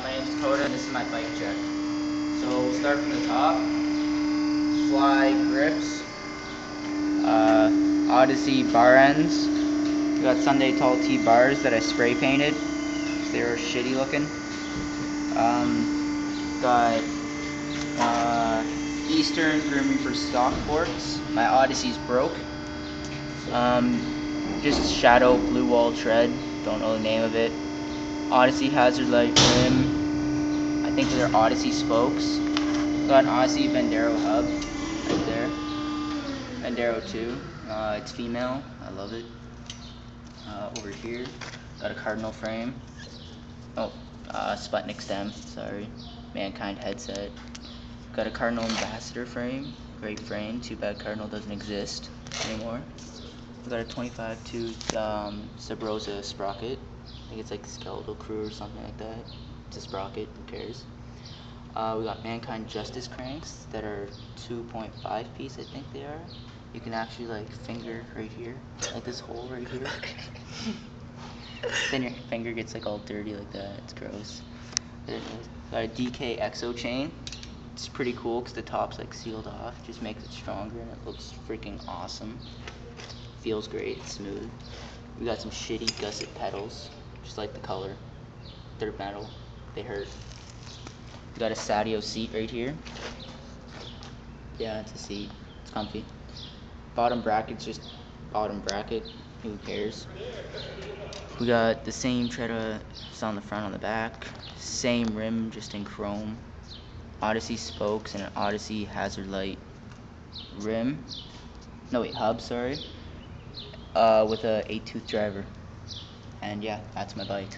My name is Dakota, and this is my bike check. So we'll start from the top. Fly grips, Odyssey bar ends. We got Sunday Tall T bars that I spray painted. They were shitty looking. Got Eastern Grim Reaper stock forks. My Odyssey's broke. Just Shadow Blue Wall tread. Don't know the name of it. Odyssey Hazard Light rim. I think they're Odyssey spokes. Got an Odyssey Vendero hub right there. Vendero 2. It's female. I love it. Over here, got a Cardinal frame. Oh, Sputnik stem. Sorry. Mankind headset. Got a Cardinal Ambassador frame. Great frame. Too bad Cardinal doesn't exist anymore. We got a 25 tooth Sub Rosa sprocket. I think it's like Skeletal Crew or something like that. It's a sprocket. Who cares? We got Mankind Justice cranks that are 2.5 piece, I think they are. You can actually like finger right here, like this hole right here. Then your finger gets like all dirty like that. It's gross. Got a DK Exo chain. It's pretty cool because the top's like sealed off. Just makes it stronger and it looks freaking awesome. Feels great. It's smooth. We got some shitty gusset pedals, just like the color. They're metal. They hurt. We got a Sadio seat right here. Yeah, it's a seat. It's comfy. Bottom bracket's just bottom bracket. Who cares? We got the same tread on the front on the back. Same rim, just in chrome. Odyssey spokes and an Odyssey Hazard Light rim. No wait, hub. Sorry. With a 8-tooth driver. And yeah, that's my bike.